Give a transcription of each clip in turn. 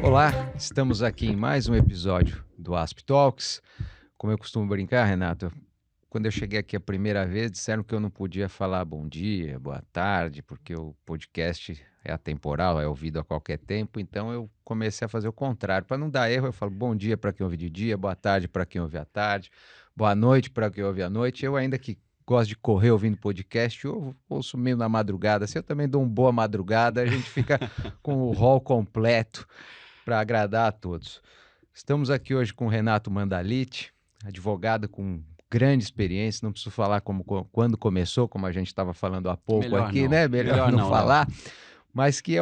Olá, estamos aqui em mais um episódio do Asp Talks. Como eu costumo brincar, Renato, quando eu cheguei aqui a primeira vez, disseram que eu não podia falar bom dia, boa tarde, porque o podcast é atemporal, é ouvido a qualquer tempo, então eu comecei a fazer o contrário. Para não dar erro, eu falo bom dia para quem ouve de dia, boa tarde para quem ouve à tarde, boa noite para quem ouve à noite. Eu ainda que gosto de correr ouvindo podcast, eu ouço meio na madrugada. Se eu também dou uma boa madrugada, a gente fica com o rol completo para agradar a todos. Estamos aqui hoje com o Renato Mandaliti, advogado com grande experiência, não preciso falar quando começou, como a gente estava falando há pouco Melhor aqui, não. né? Melhor não Léo. falar, mas que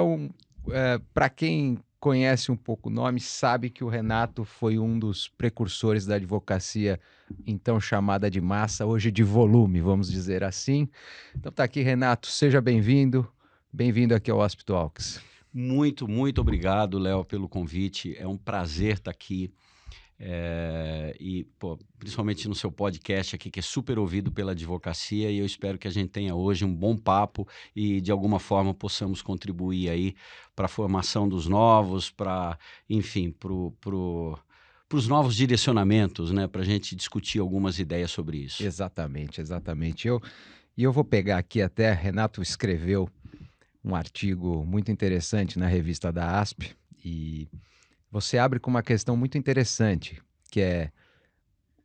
para quem conhece um pouco o nome, sabe que o Renato foi um dos precursores da advocacia, então chamada de massa, hoje de volume, vamos dizer assim. Então tá aqui, Renato, seja bem-vindo, bem-vindo aqui ao Asp Talks. Muito, muito obrigado, Léo, pelo convite. É um prazer estar aqui. Principalmente no seu podcast aqui, que é super ouvido pela advocacia, e eu espero que a gente tenha hoje um bom papo e, de alguma forma, possamos contribuir aí para a formação dos novos, enfim, para os novos direcionamentos, né, para a gente discutir algumas ideias sobre isso. Exatamente. Eu vou pegar aqui até, Renato escreveu um artigo muito interessante na revista da ASP e você abre com uma questão muito interessante, que é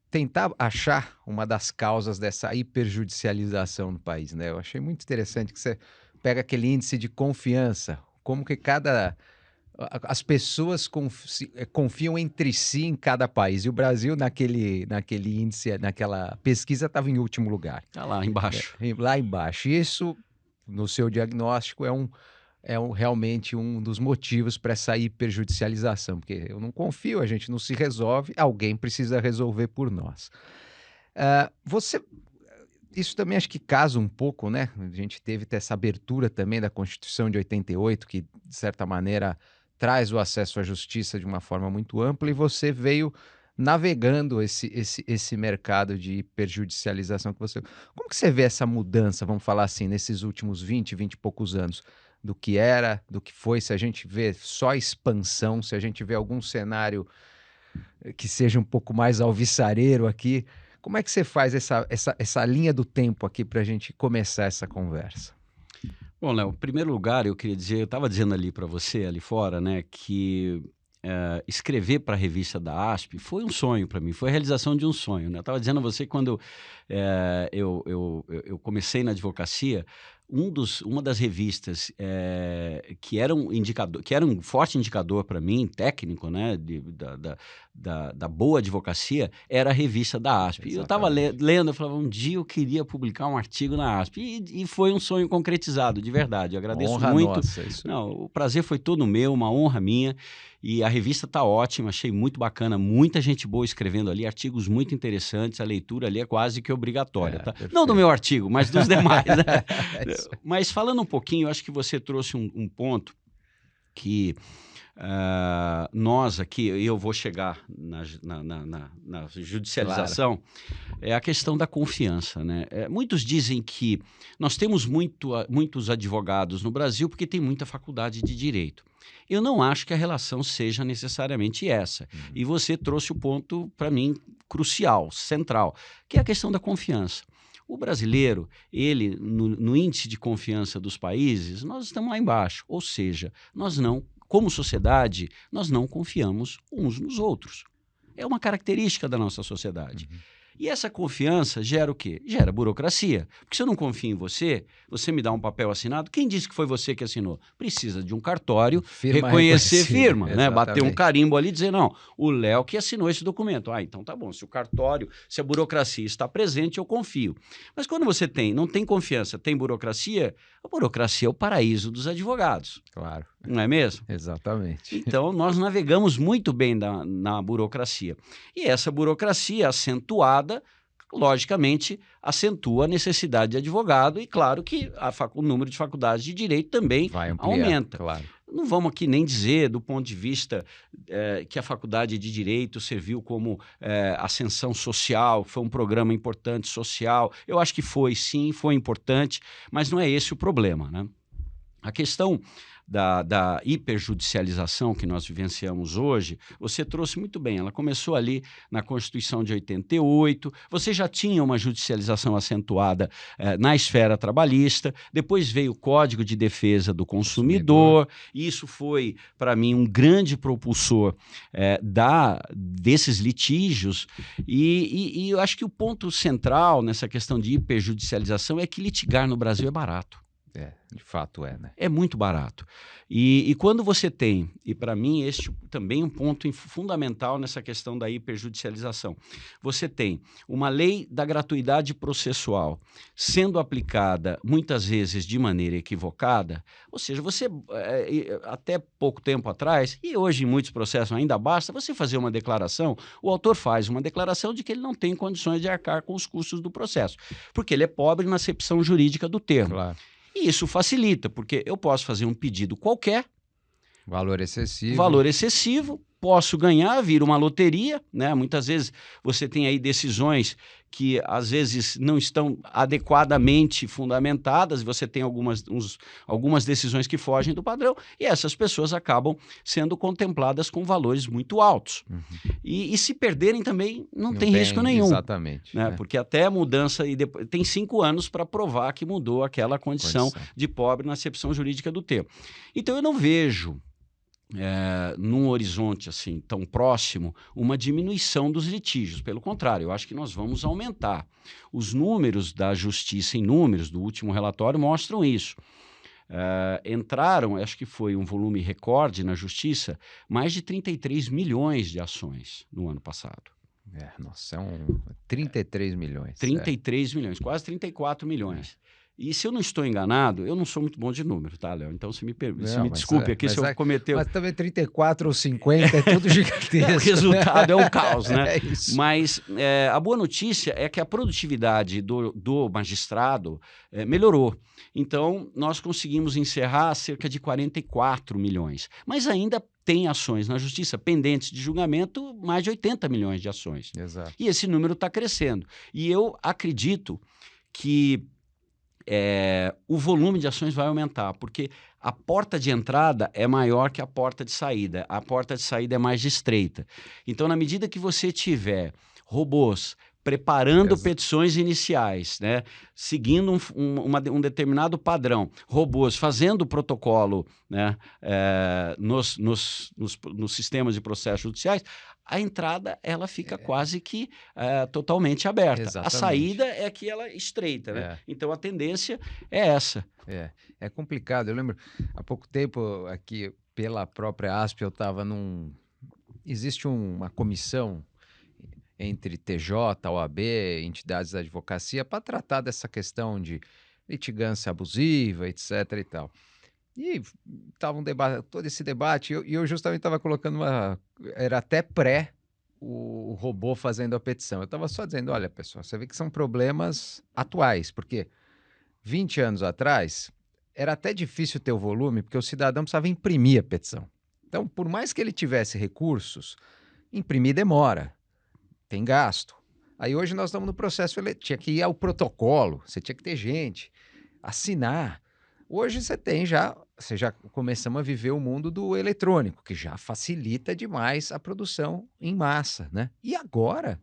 tentar achar uma das causas dessa hiperjudicialização no país, né? Eu achei muito interessante que você pega aquele índice de confiança, como que as pessoas confiam entre si em cada país. E o Brasil, naquele índice, naquela pesquisa, estava em último lugar. Está lá embaixo. Lá embaixo. Isso, no seu diagnóstico, realmente um dos motivos para essa hiperjudicialização, porque eu não confio, a gente não se resolve, alguém precisa resolver por nós. Isso também acho que casa um pouco, né? A gente teve essa abertura também da Constituição de 88, que, de certa maneira, traz o acesso à justiça de uma forma muito ampla, e você veio navegando esse mercado de hiperjudicialização que você... Como que você vê essa mudança, vamos falar assim, nesses últimos 20 e poucos anos, do que era, do que foi, se a gente vê só expansão, se a gente vê algum cenário que seja um pouco mais alvissareiro aqui, como é que você faz essa linha do tempo aqui para a gente começar essa conversa? Bom, Léo, em primeiro lugar, eu queria dizer, eu estava dizendo ali para você, ali fora, né, que escrever para a revista da ASP foi um sonho para mim, foi a realização de um sonho, né? Eu estava dizendo a você quando eu comecei na advocacia, uma das revistas que era um forte indicador para mim, técnico, né, da boa advocacia, era a revista da ASP. E eu estava lendo, eu falava, um dia eu queria publicar um artigo na ASP. E foi um sonho concretizado, de verdade. Eu agradeço muito. Nossa, isso... Não, o prazer foi todo meu, uma honra minha. E a revista está ótima, achei muito bacana, muita gente boa escrevendo ali, artigos muito interessantes, a leitura ali é quase que obrigatória, tá? Não do meu artigo, mas dos demais, né? Mas falando um pouquinho, eu acho que você trouxe um ponto que nós aqui, eu vou chegar na judicialização, claro. É a questão da confiança, né? Muitos dizem que nós temos muitos advogados no Brasil porque tem muita faculdade de direito. Eu não acho que a relação seja necessariamente essa. E você trouxe o ponto, para mim, crucial, central, que é a questão da confiança. O brasileiro, ele, no índice de confiança dos países, nós estamos lá embaixo. Ou seja, como sociedade, nós não confiamos uns nos outros. É uma característica da nossa sociedade. E essa confiança gera o quê? Gera burocracia. Porque se eu não confio em você, você me dá um papel assinado, quem disse que foi você que assinou? Precisa de um cartório, reconhecer firma, né? Bater um carimbo ali e dizer, não, o Léo que assinou esse documento. Então tá bom, se o cartório, se a burocracia está presente, eu confio. Mas quando você não tem confiança, tem burocracia, a burocracia é o paraíso dos advogados. Claro. Não é mesmo? Exatamente. Então, nós navegamos muito bem na burocracia. E essa burocracia acentuada, logicamente, acentua a necessidade de advogado e, claro, que o número de faculdades de direito também aumenta. Claro. Não vamos aqui nem dizer, do ponto de vista que a faculdade de direito serviu como ascensão social, foi um programa importante social. Eu acho que foi, sim, foi importante, mas não é esse o problema, né? A questão da hiperjudicialização que nós vivenciamos hoje, você trouxe muito bem. Ela começou ali na Constituição de 88, você já tinha uma judicialização acentuada na esfera trabalhista, depois veio o Código de Defesa do Consumidor, e isso foi, para mim, um grande propulsor desses litígios, e eu acho que o ponto central nessa questão de hiperjudicialização é que litigar no Brasil é barato. De fato né? É muito barato. E quando você tem, e para mim este também é um ponto fundamental nessa questão da hiperjudicialização, você tem uma lei da gratuidade processual sendo aplicada muitas vezes de maneira equivocada, ou seja, você até pouco tempo atrás, e hoje em muitos processos ainda basta você fazer uma declaração, o autor faz uma declaração de que ele não tem condições de arcar com os custos do processo, porque ele é pobre na acepção jurídica do termo. Claro. E isso facilita, porque eu posso fazer um pedido qualquer, valor excessivo, posso ganhar, vira uma loteria, né? Muitas vezes você tem aí decisões que às vezes não estão adequadamente fundamentadas, você tem algumas decisões que fogem do padrão, e essas pessoas acabam sendo contempladas com valores muito altos. Uhum. E se perderem também não tem risco nenhum. Exatamente. Né? Porque até a mudança, tem 5 anos para provar que mudou aquela condição de pobre na acepção jurídica do termo. Então eu não vejo num horizonte assim tão próximo, uma diminuição dos litígios. Pelo contrário, eu acho que nós vamos aumentar. Os números da Justiça em números do último relatório mostram isso. Entraram, acho que foi um volume recorde na Justiça, mais de 33 milhões de ações no ano passado. Nossa, 33 milhões. 33 milhões, quase 34 milhões. E se eu não estou enganado, eu não sou muito bom de número, tá, Léo? Então, se me desculpe aqui se eu cometeu... Mas também 34 ou 50 é tudo gigantesco. O resultado é um caos, né? É isso. Mas a boa notícia é que a produtividade do magistrado melhorou. Então, nós conseguimos encerrar cerca de 44 milhões. Mas ainda tem ações na Justiça pendentes de julgamento, mais de 80 milhões de ações. Exato. E esse número está crescendo. E eu acredito que o volume de ações vai aumentar, porque a porta de entrada é maior que a porta de saída. A porta de saída é mais estreita. Então, na medida que você tiver robôs preparando petições iniciais, né, seguindo um determinado padrão, robôs fazendo o protocolo, né, nos sistemas de processos judiciais, a entrada ela fica quase que totalmente aberta. Exatamente. A saída é que ela estreita, né? Então a tendência é essa. É complicado. Eu lembro, há pouco tempo, aqui pela própria ASP, eu estava existe uma comissão entre TJ, OAB, entidades da advocacia, para tratar dessa questão de litigância abusiva, etc. e tal. E estava todo esse debate, e eu justamente estava colocando era até o robô fazendo a petição. Eu estava só dizendo, olha, pessoal, você vê que são problemas atuais, porque 20 anos atrás era até difícil ter o volume, porque o cidadão precisava imprimir a petição. Então, por mais que ele tivesse recursos, imprimir demora, tem gasto. Aí hoje nós estamos no processo, tinha que ir ao protocolo, você tinha que ter gente, assinar. Hoje você já começamos a viver o mundo do eletrônico, que já facilita demais a produção em massa, né? E agora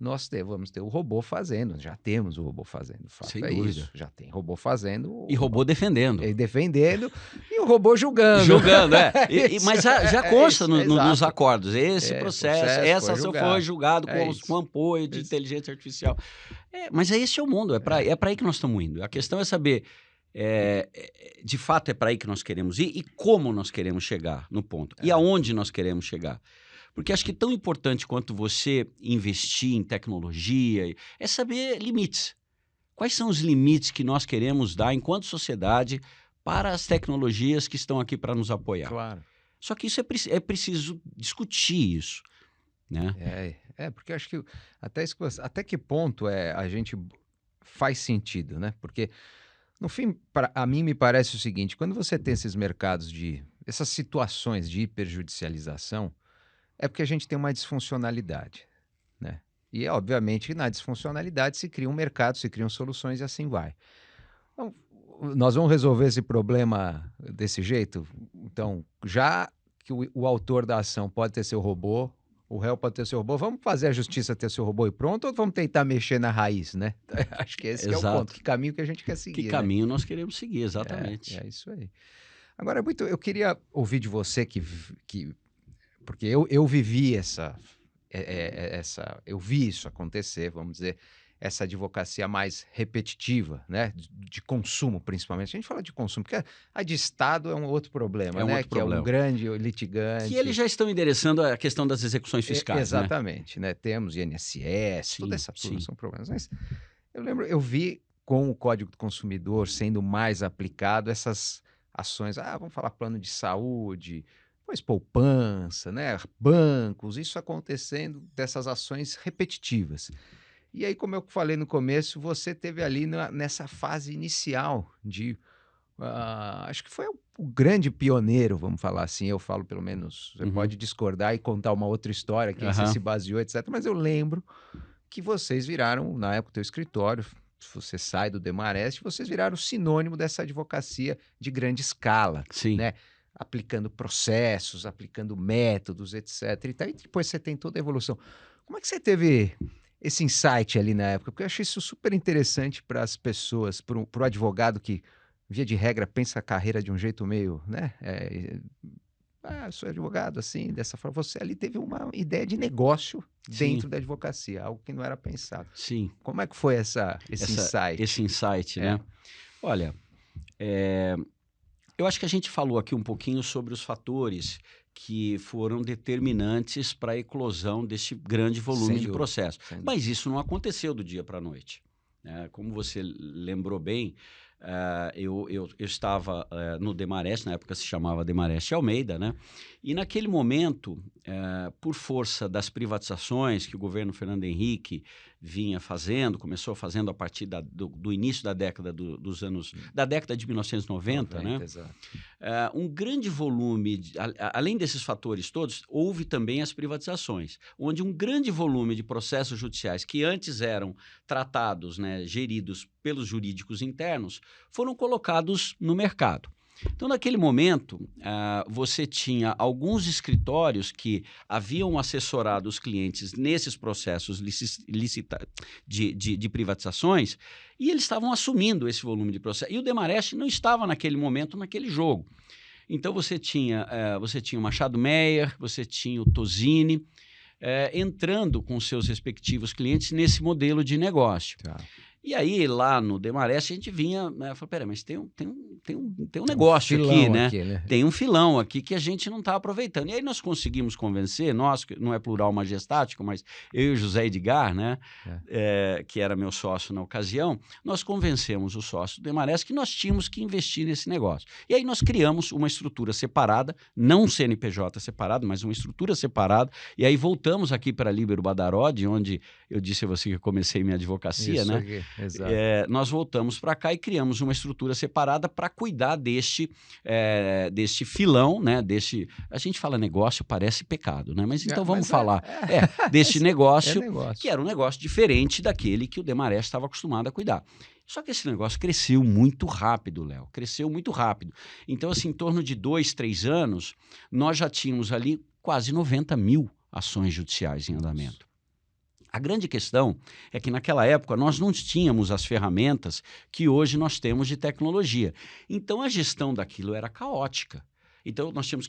nós vamos ter o robô fazendo, já temos o robô fazendo, fato sem é dúvida. Isso, já tem robô fazendo. E robô defendendo. E o robô julgando. Julgando, mas já consta nos acordos, esse processo essa ação foi julgado com apoio de inteligência artificial. Mas esse é o mundo, é para aí que nós estamos indo. A questão é saber... de fato é para aí que nós queremos ir e como nós queremos chegar no ponto. E aonde nós queremos chegar. Porque acho que tão importante quanto você investir em tecnologia é saber limites. Quais são os limites que nós queremos dar enquanto sociedade para as tecnologias que estão aqui para nos apoiar? Claro. Só que isso é preciso discutir isso, né? Porque eu acho que até que ponto a gente faz sentido, né? Porque no fim, a mim me parece o seguinte, quando você tem esses mercados essas situações de hiperjudicialização, é porque a gente tem uma disfuncionalidade, né? E, obviamente, na disfuncionalidade se cria um mercado, se criam soluções e assim vai. Então, nós vamos resolver esse problema desse jeito? Então, já que o autor da ação pode ter seu robô, o réu pode ter seu robô, vamos fazer a justiça ter seu robô e pronto, ou vamos tentar mexer na raiz, né? Acho que esse que é o ponto. Exato. Que caminho que a gente quer Que seguir, né? caminho nós queremos seguir, exatamente. É isso aí. Agora, eu queria ouvir de você porque eu vivi eu vi isso acontecer, vamos dizer, essa advocacia mais repetitiva, né? De consumo, principalmente. A gente fala de consumo, porque a de Estado é um outro problema, É um né? outro Que é um problema. grande litigante. Que eles já estão endereçando a questão das execuções fiscais, Exatamente, né? Temos INSS, Sim, toda essa turma sim. são problemas. Mas eu vi com o Código do Consumidor sendo mais aplicado essas ações. Vamos falar plano de saúde, pois poupança, né? Bancos, isso acontecendo, dessas ações repetitivas. E aí, como eu falei no começo, você teve ali nessa fase inicial acho que foi o grande pioneiro, vamos falar assim. Eu falo, pelo menos, você Uhum. pode discordar e contar uma outra história, quem você Aham. se baseou, etc. Mas eu lembro que vocês viraram, na época, o teu escritório, se você sai do Demarest, vocês viraram sinônimo dessa advocacia de grande escala, Sim. né? Aplicando processos, aplicando métodos, etc. E depois você tem toda a evolução. Como é que você teve esse insight ali na época? Porque eu achei isso super interessante para as pessoas, para o advogado que, via de regra, pensa a carreira de um jeito meio, né? Eu sou advogado assim, dessa forma. Você ali teve uma ideia de negócio Sim. dentro da advocacia, algo que não era pensado. Sim. Como é que foi esse insight? Esse insight, né? Olha, eu acho que a gente falou aqui um pouquinho sobre os fatores que foram determinantes para a eclosão desse grande volume Sem de dúvida, processo. sem dúvida. Mas isso não aconteceu do dia para a noite, né? Como você lembrou bem, eu estava no Demarest, na época se chamava Demarest Almeida, né? E naquele momento, por força das privatizações que o governo Fernando Henrique vinha fazendo, começou fazendo a partir do início da década da década de 1990, né? Exato. Um grande volume, além desses fatores todos, houve também as privatizações, onde um grande volume de processos judiciais que antes eram tratados, né, geridos pelos jurídicos internos, foram colocados no mercado. Então, naquele momento, você tinha alguns escritórios que haviam assessorado os clientes nesses processos de privatizações e eles estavam assumindo esse volume de processo. E o Demarest não estava naquele momento naquele jogo. Então, você tinha o Machado Meyer, você tinha o Tosini, entrando com seus respectivos clientes nesse modelo de negócio. Tá. E aí, lá no Demarest, a gente vinha, né, falou, peraí, mas tem um negócio aqui, né? Tem um filão aqui que a gente não está aproveitando. E aí nós conseguimos convencer, nós, não é plural majestático, mas eu e o José Edgar, né, que era meu sócio na ocasião, nós convencemos o sócio do Demarest que nós tínhamos que investir nesse negócio. E aí nós criamos uma estrutura separada, não um CNPJ separado, mas uma estrutura separada, e aí voltamos aqui para Líbero Badaró, onde eu disse a você que eu comecei minha advocacia, isso né? Aqui. Exato. Nós voltamos para cá e criamos uma estrutura separada para cuidar deste filão, né? A gente fala negócio, parece pecado, né? Mas então vamos falar deste negócio, que era um negócio diferente daquele que o Demarest estava acostumado a cuidar. Só que esse negócio cresceu muito rápido, Léo, cresceu muito rápido. Então, assim, em torno de 2, 3 anos, nós já tínhamos ali quase 90 mil ações judiciais em andamento. A grande questão é que naquela época nós não tínhamos as ferramentas que hoje nós temos de tecnologia. Então a gestão daquilo era caótica. Então nós tínhamos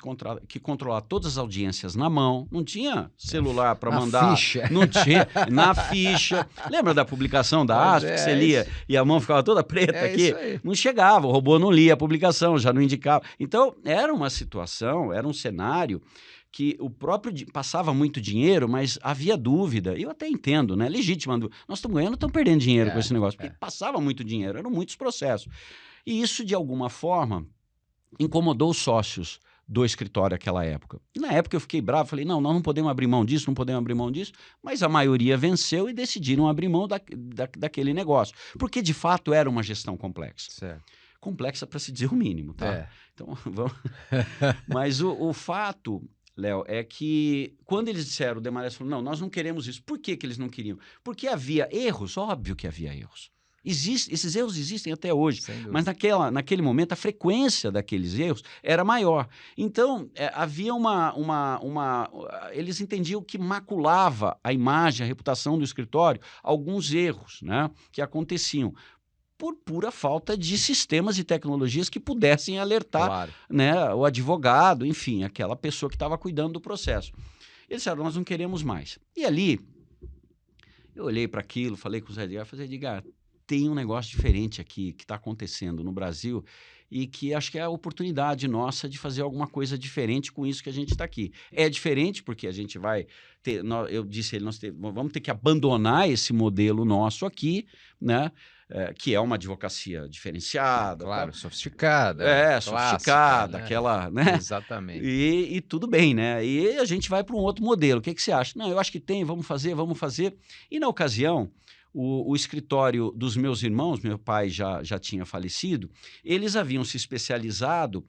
que controlar todas as audiências na mão, não tinha celular para mandar. Na ficha. Não tinha, na ficha. Lembra da publicação da ASP que você lia e a mão ficava toda preta aqui? Isso aí. Não chegava, o robô não lia a publicação, já não indicava. Então era uma situação, era um cenário que o próprio passava muito dinheiro, mas havia dúvida. Eu até entendo, né? Legítima dúvida. Nós estamos ganhando, estamos perdendo dinheiro com esse negócio, porque passava muito dinheiro, eram muitos processos. E isso, de alguma forma, incomodou os sócios do escritório naquela época. E na época eu fiquei bravo, falei, não, nós não podemos abrir mão disso, não podemos abrir mão disso, mas a maioria venceu e decidiram abrir mão daquele negócio, porque de fato era uma gestão complexa. Certo. Complexa para se dizer o mínimo, tá? Então, vamos... Mas o fato... Léo, é que quando eles disseram, o Demarest falou, não, nós não queremos isso. Por que eles não queriam? Porque havia erros, óbvio que havia erros. Esses erros existem até hoje, Sem dúvida. mas naquele momento a frequência daqueles erros era maior. Então, havia eles entendiam que maculava a imagem, a reputação do escritório, alguns erros, né, que aconteciam por pura falta de sistemas e tecnologias que pudessem alertar, Claro. né, o advogado, enfim, aquela pessoa que estava cuidando do processo. Eles disseram, nós não queremos mais. E ali, eu olhei para aquilo, falei com o Zé Edgar, falei, Edgar, tem um negócio diferente aqui que está acontecendo no Brasil e que acho que é a oportunidade nossa de fazer alguma coisa diferente com isso que a gente está aqui. É diferente porque a gente vai ter, eu disse a ele, vamos ter que abandonar esse modelo nosso aqui, né? Que é uma advocacia diferenciada. Claro, sofisticada. Sofisticada, né? aquela, né? Exatamente. E tudo bem, né? E a gente vai para um outro modelo. O que você acha? Não, eu acho que tem, vamos fazer. E na ocasião, o escritório dos meus irmãos, meu pai já tinha falecido, eles haviam se especializado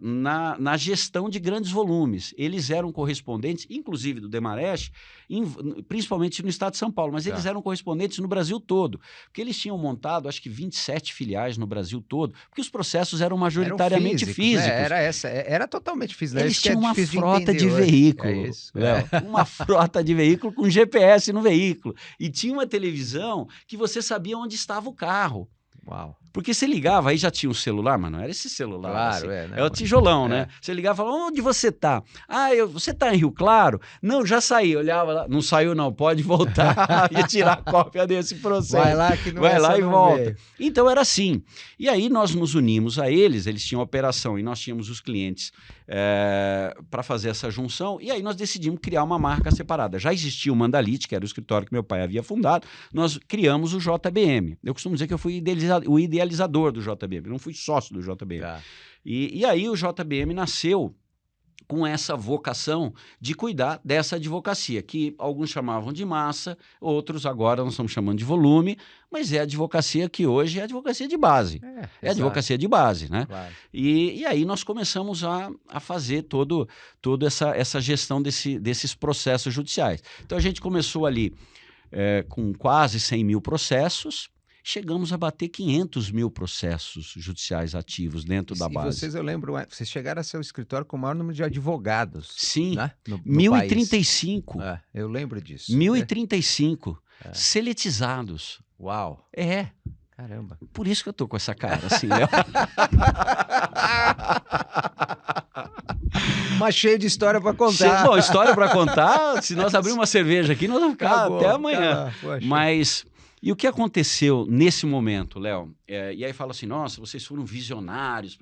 na gestão de grandes volumes. Eles eram correspondentes, inclusive do Demarest, principalmente no estado de São Paulo, mas eles eram correspondentes no Brasil todo, porque eles tinham montado, acho que 27 filiais no Brasil todo, porque os processos eram majoritariamente físicos. Era totalmente físico. Eles tinham uma frota de veículo, uma frota de veículo com GPS no veículo, e tinha uma televisão que você sabia onde estava o carro. Uau. Porque você ligava, aí já tinha um celular, mas não era esse celular. Claro, assim. É o tijolão, né? Você ligava e falava, onde você tá? Você tá em Rio Claro? Não, já saí. Olhava lá, não saiu não, pode voltar e tirar cópia desse processo. Vai lá que não Vai lá e volta. Veio. Então era assim. E aí nós nos unimos a eles tinham operação e nós tínhamos os clientes para fazer essa junção, e aí nós decidimos criar uma marca separada. Já existia o Mandalite, que era o escritório que meu pai havia fundado, nós criamos o JBM. Eu costumo dizer que eu fui o idealizador do JBM, não fui sócio do JBM. Tá. E aí o JBM nasceu com essa vocação de cuidar dessa advocacia, que alguns chamavam de massa, outros agora nós estamos chamando de volume, mas é a advocacia que hoje é a advocacia de base. É a advocacia de base, né? Claro. E aí nós começamos a fazer toda essa gestão desses processos judiciais. Então a gente começou ali com quase 100 mil processos, chegamos a bater 500 mil processos judiciais ativos dentro da base. E vocês, eu lembro, vocês chegaram a ser o escritório com o maior número de advogados. Sim, né? no 1035. País. Eu lembro disso. 1035 seletizados. Uau. Caramba. Por isso que eu tô com essa cara, assim, Léo. Mas cheio de história para contar. Bom, história para contar, se nós abrirmos uma cerveja aqui, nós vamos ficar até amanhã. Mas... E o que aconteceu nesse momento, Léo? E aí fala assim, nossa, vocês foram visionários.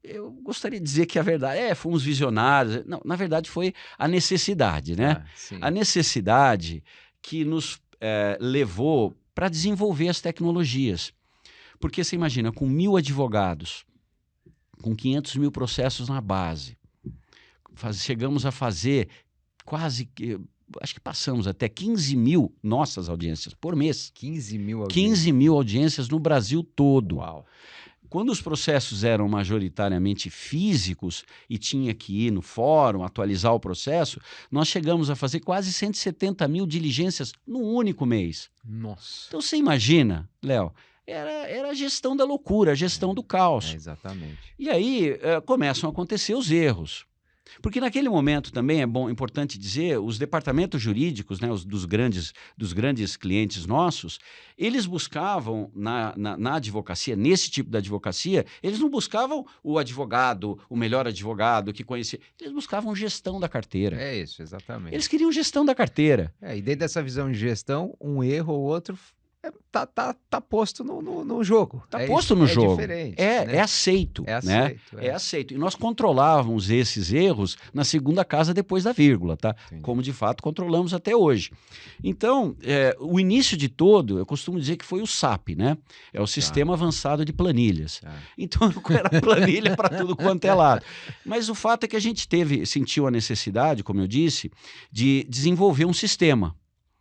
Eu gostaria de dizer que a verdade fomos visionários. Não, na verdade foi a necessidade, né? A necessidade que nos levou para desenvolver as tecnologias. Porque você imagina, com 1.000 advogados, com 500 mil processos na base, chegamos a fazer quase... Acho que passamos até 15 mil nossas audiências por mês. 15 mil audiências? 15 mil audiências no Brasil todo. Uau. Quando os processos eram majoritariamente físicos e tinha que ir no fórum, atualizar o processo, nós chegamos a fazer quase 170 mil diligências num único mês. Nossa. Então você imagina, Léo, era a gestão da loucura, a gestão do caos. Exatamente. E aí começam a acontecer os erros. Porque naquele momento também importante dizer, os departamentos jurídicos, né, dos grandes clientes nossos, eles buscavam na advocacia, nesse tipo de advocacia, eles não buscavam o advogado, o melhor advogado que conhecia, eles buscavam gestão da carteira. É isso, exatamente. Eles queriam gestão da carteira. E dentro dessa visão de gestão, um erro ou outro tá posto no jogo. Está posto no jogo. Diferente, né? É aceito. É aceito. E nós controlávamos esses erros na segunda casa depois da vírgula, tá? Entendi. Como de fato controlamos até hoje. Então, o início de todo, eu costumo dizer que foi o SAP, né? É o Sistema Avançado de Planilhas. Então, era planilha para tudo quanto é lado. Mas o fato é que a gente sentiu a necessidade, como eu disse, de desenvolver um sistema.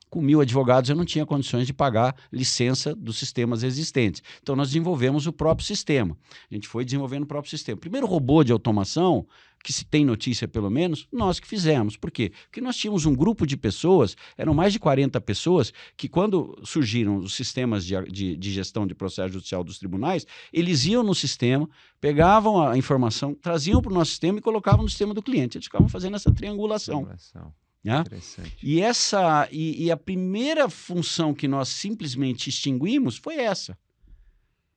Com 1.000 advogados eu não tinha condições de pagar licença dos sistemas existentes. Então nós desenvolvemos o próprio sistema. A gente foi desenvolvendo o próprio sistema. O primeiro robô de automação que se tem notícia pelo menos, nós que fizemos. Por quê? Porque nós tínhamos um grupo de pessoas, eram mais de 40 pessoas, que quando surgiram os sistemas de gestão de processo judicial dos tribunais, eles iam no sistema, pegavam a informação, traziam para o nosso sistema e colocavam no sistema do cliente. Eles ficavam fazendo essa triangulação. Né? E a primeira função que nós simplesmente extinguimos foi essa.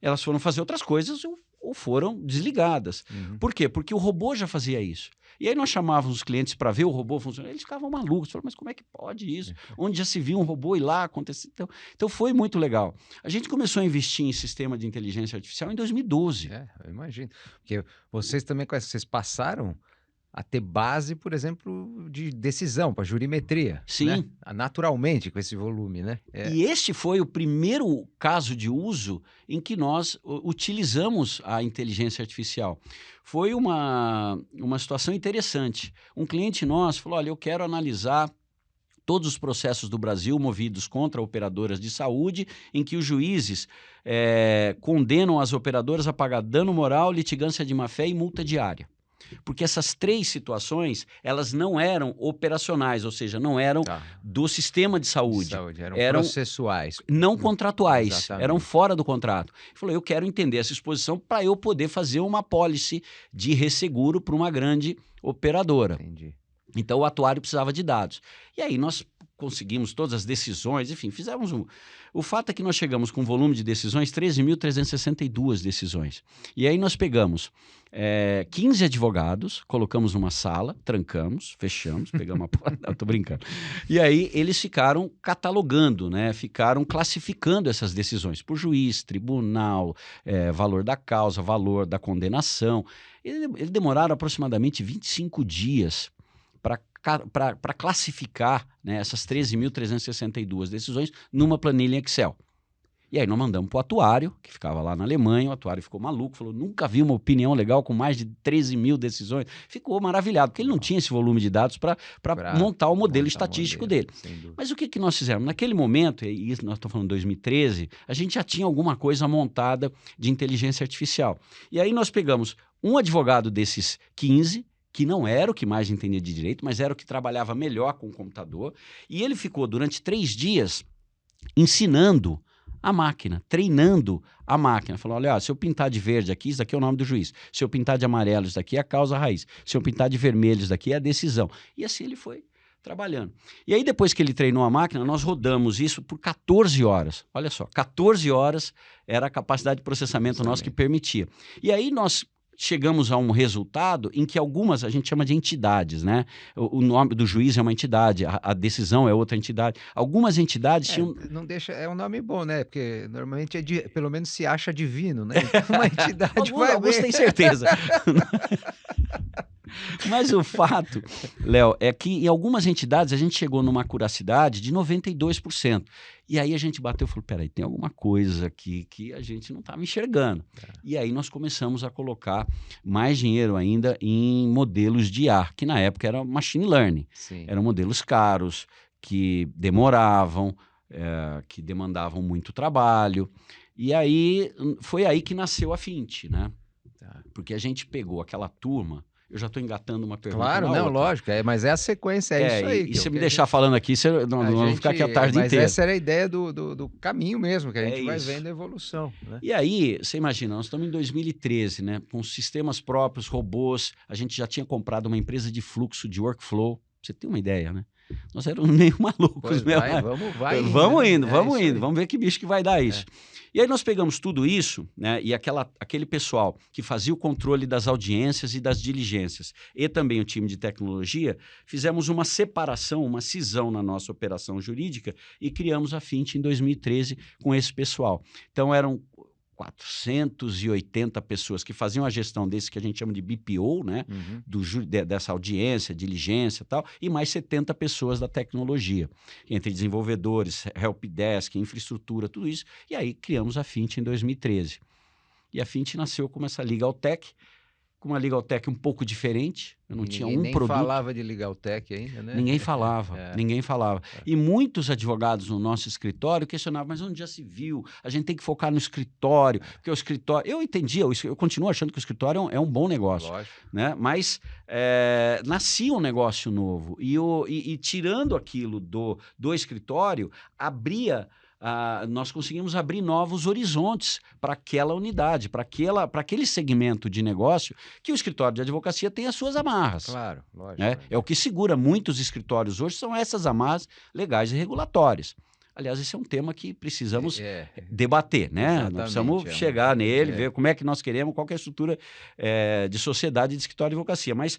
Elas foram fazer outras coisas ou foram desligadas. Por quê? Porque o robô já fazia isso. E aí nós chamávamos os clientes para ver o robô funcionar. Eles ficavam malucos. Falavam, mas como é que pode isso? Onde já se viu um robô ir lá acontecer? Então foi muito legal. A gente começou a investir em sistema de inteligência artificial em 2012. Eu imagino. Porque vocês também, vocês passaram a ter base, por exemplo, de decisão, para jurimetria. Sim. Né? Naturalmente, com esse volume, né? E este foi o primeiro caso de uso em que nós utilizamos a inteligência artificial. Foi uma situação interessante. Um cliente nosso falou, olha, eu quero analisar todos os processos do Brasil movidos contra operadoras de saúde, em que os juízes condenam as operadoras a pagar dano moral, litigância de má-fé e multa diária. Porque essas 3 situações, elas não eram operacionais, ou seja, não eram do sistema de saúde. Eram processuais. Não contratuais, Exatamente. Eram fora do contrato. Ele falou, eu quero entender essa exposição para eu poder fazer uma apólice de resseguro para uma grande operadora. Entendi. Então, o atuário precisava de dados. E aí nós conseguimos todas as decisões, enfim, fizemos O fato é que nós chegamos com um volume de decisões, 13.362 decisões. E aí nós pegamos 15 advogados, colocamos numa sala, trancamos, fechamos, pegamos a porta, não, tô brincando. E aí eles ficaram catalogando, né? Ficaram classificando essas decisões por juiz, tribunal, valor da causa, valor da condenação. Eles demoraram aproximadamente 25 dias para classificar, né, essas 13.362 decisões numa planilha Excel. E aí nós mandamos para o atuário, que ficava lá na Alemanha. O atuário ficou maluco, falou, nunca vi uma opinião legal com mais de 13 mil decisões. Ficou maravilhado, porque ele não tinha esse volume de dados para montar o modelo estatístico dele. Mas o que nós fizemos? Naquele momento, e isso nós estamos falando de 2013, a gente já tinha alguma coisa montada de inteligência artificial. E aí nós pegamos um advogado desses 15, que não era o que mais entendia de direito, mas era o que trabalhava melhor com o computador, e ele ficou durante 3 dias ensinando a máquina, treinando a máquina. Falou, olha, se eu pintar de verde aqui, isso daqui é o nome do juiz. Se eu pintar de amarelo, isso daqui é a causa raiz. Se eu pintar de vermelho, isso daqui é a decisão. E assim ele foi trabalhando. E aí, depois que ele treinou a máquina, nós rodamos isso por 14 horas. Olha só, 14 horas era a capacidade de processamento nosso que permitia. E aí nós chegamos a um resultado em que algumas a gente chama de entidades, né? O nome do juiz é uma entidade, a decisão é outra entidade. Algumas entidades tinham... Não deixa, é um nome bom, né? Porque normalmente pelo menos se acha divino, né? Então, uma entidade alguns têm certeza. Mas o fato, Léo, é que em algumas entidades a gente chegou numa acuracidade de 92%. E aí a gente bateu e falou, peraí, tem alguma coisa aqui que a gente não estava enxergando. E aí nós começamos a colocar mais dinheiro ainda em modelos de IA, que na época era machine learning. Sim. Eram modelos caros, que demoravam, que demandavam muito trabalho. E aí foi aí que nasceu a Fint, né? Porque a gente pegou aquela turma. Eu já estou engatando uma pergunta. Claro, não, outra. Lógico, mas é a sequência, isso aí. E se me deixar falando aqui, não vamos ficar aqui a tarde inteira. Mas essa era a ideia do caminho mesmo, que a gente vai vendo a evolução. Né? E aí, você imagina, nós estamos em 2013, né? Com sistemas próprios, robôs, a gente já tinha comprado uma empresa de fluxo, de workflow, pra você ter uma ideia, né? Nós éramos meio malucos mesmo. Vamos indo, vamos ver que bicho que vai dar isso. E aí nós pegamos tudo isso, né, e aquele pessoal que fazia o controle das audiências e das diligências, e também o time de tecnologia, fizemos uma separação, uma cisão na nossa operação jurídica e criamos a Fint em 2013 com esse pessoal. Então eram 480 pessoas que faziam a gestão desse que a gente chama de BPO, né? Dessa audiência, diligência e tal, e mais 70 pessoas da tecnologia, entre desenvolvedores, helpdesk, infraestrutura, tudo isso. E aí criamos a Fint em 2013. E a Fint nasceu como essa legal tech com uma Legal Tech um pouco diferente. Eu não tinha um nem produto. falava de Legal Tech ainda, né? Ninguém falava, ninguém falava. E muitos advogados no nosso escritório questionavam, mas onde já se viu? A gente tem que focar no escritório, porque o escritório... Eu entendia, eu continuo achando que o escritório é um bom negócio. Lógico. Né? Mas nascia um negócio novo. E tirando aquilo do escritório, nós conseguimos abrir novos horizontes para aquela unidade, para aquele segmento de negócio que o escritório de advocacia tem as suas amarras. Claro, lógico. Né? É o que segura muitos escritórios hoje, são essas amarras legais e regulatórias. Aliás, esse é um tema que precisamos debater, né? Nós precisamos chegar nele, ver como é que nós queremos, qual que é a estrutura de sociedade de escritório de advocacia. Mas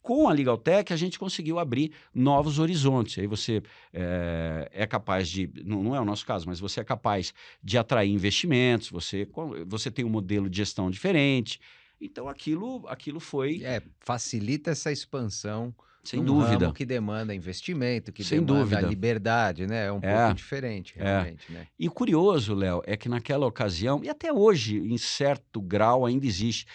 com a Legal Tech, a gente conseguiu abrir novos horizontes. Aí você é capaz de... Não é o nosso caso, mas você é capaz de atrair investimentos, você tem um modelo de gestão diferente. Então, aquilo foi... facilita essa expansão. Sem dúvida. Ramo que demanda investimento, que Sem demanda dúvida. Liberdade, né? É um pouco diferente, realmente, né? E o curioso, Léo, é que naquela ocasião, e até hoje, em certo grau, ainda existe...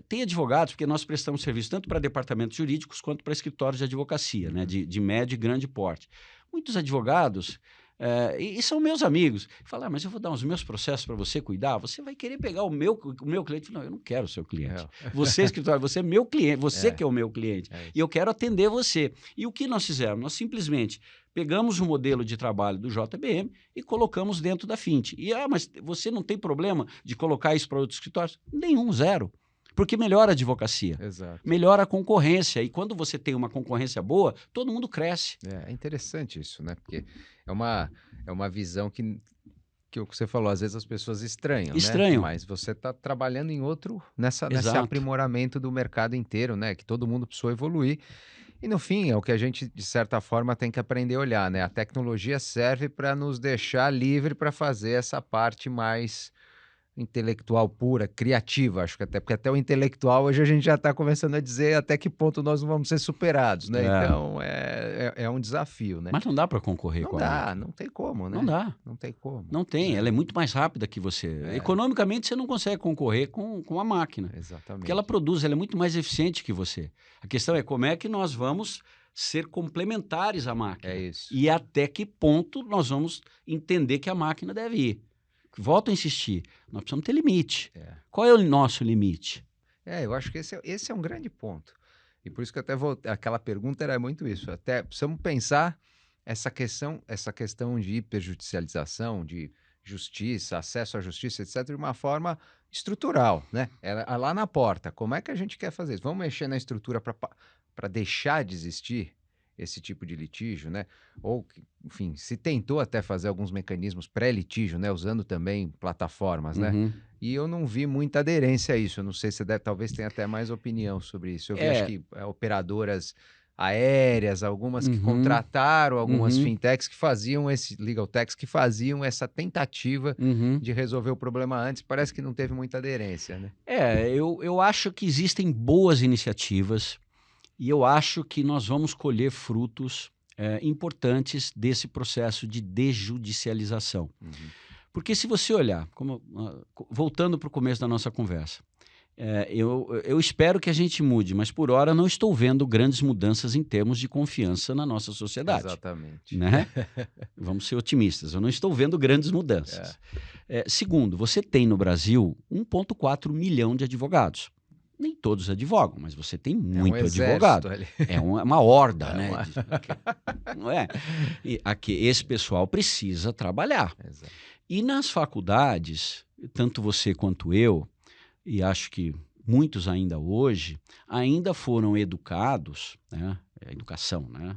tem advogados, porque nós prestamos serviço tanto para departamentos jurídicos quanto para escritórios de advocacia, né, de médio e grande porte. Muitos advogados, e são meus amigos, falam, mas eu vou dar os meus processos para você cuidar, você vai querer pegar o meu cliente. Não, eu não quero o seu cliente. Você, escritório, você é meu cliente, você que é o meu cliente. E eu quero atender você. E o que nós fizemos? Nós simplesmente pegamos o modelo de trabalho do JBM e colocamos dentro da Fint. Mas você não tem problema de colocar isso para outros escritórios? Nenhum, zero. Porque melhora a advocacia, melhora a concorrência. E quando você tem uma concorrência boa, todo mundo cresce. É interessante isso, né? Porque é uma visão que o que você falou, às vezes as pessoas estranham, né? Mas você está trabalhando em nesse aprimoramento do mercado inteiro, né? Que todo mundo precisou evoluir. E no fim, é o que a gente, de certa forma, tem que aprender a olhar, né? A tecnologia serve para nos deixar livre para fazer essa parte mais intelectual pura, criativa, acho que porque até o intelectual hoje a gente já está começando a dizer até que ponto nós não vamos ser superados, né? Então é um desafio, né? Mas não dá para concorrer com ela. Não tem como, né? Não dá. Não tem como. Não tem, ela é muito mais rápida que você. Economicamente você não consegue concorrer com a máquina. Exatamente. Porque ela é muito mais eficiente que você. A questão é como é que nós vamos ser complementares à máquina. É isso. E até que ponto nós vamos entender que a máquina deve ir. Volto a insistir, nós precisamos ter limite. Qual é o nosso limite? Eu acho que esse é um grande ponto. E por isso que até aquela pergunta era muito isso. Até precisamos pensar essa questão de hiperjudicialização, de justiça, acesso à justiça, etc., de uma forma estrutural, né? Lá na porta. Como é que a gente quer fazer isso? Vamos mexer na estrutura para deixar de existir esse tipo de litígio, né? Ou, enfim, se tentou até fazer alguns mecanismos pré-litígio, né? Usando também plataformas, né? E eu não vi muita aderência a isso. Eu não sei se talvez tenha até mais opinião sobre isso. Eu vi, acho que operadoras aéreas, algumas que contrataram algumas fintechs que faziam legal techs que faziam essa tentativa de resolver o problema antes. Parece que não teve muita aderência, né? Eu acho que existem boas iniciativas. E eu acho que nós vamos colher frutos importantes desse processo de desjudicialização. Porque se você olhar, voltando para o começo da nossa conversa, eu espero que a gente mude, mas por hora não estou vendo grandes mudanças em termos de confiança na nossa sociedade. Exatamente. Né? Vamos ser otimistas, eu não estou vendo grandes mudanças. Segundo, você tem no Brasil 1,4 milhão de advogados. Nem todos advogam, mas você tem muito advogado. Ali. É uma horda, né? Não é? E esse pessoal precisa trabalhar. Exato. E nas faculdades, tanto você quanto eu, e acho que muitos ainda hoje, ainda foram educados, né? A educação, né?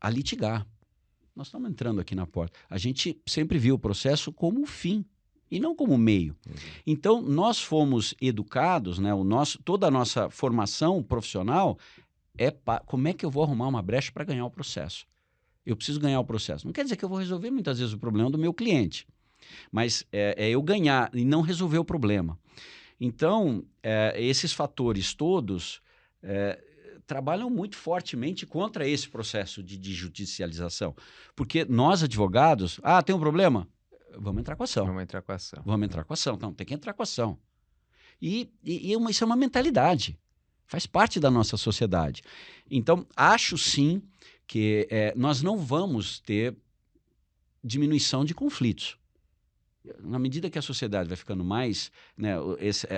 A litigar. Nós estamos entrando aqui na porta. A gente sempre viu o processo como um fim. E não como meio. Então, nós fomos educados, né? Toda a nossa formação profissional como é que eu vou arrumar uma brecha para ganhar o processo? Eu preciso ganhar o processo. Não quer dizer que eu vou resolver muitas vezes o problema do meu cliente, mas é eu ganhar e não resolver o problema. Então, esses fatores todos trabalham muito fortemente contra esse processo de judicialização. Porque nós, advogados, tem um problema? Vamos entrar com ação. Vamos entrar com ação. Vamos entrar com ação. Então, tem que entrar com ação. Isso é uma mentalidade, faz parte da nossa sociedade. Então, acho sim que nós não vamos ter diminuição de conflitos. Na medida que a sociedade vai ficando mais, né,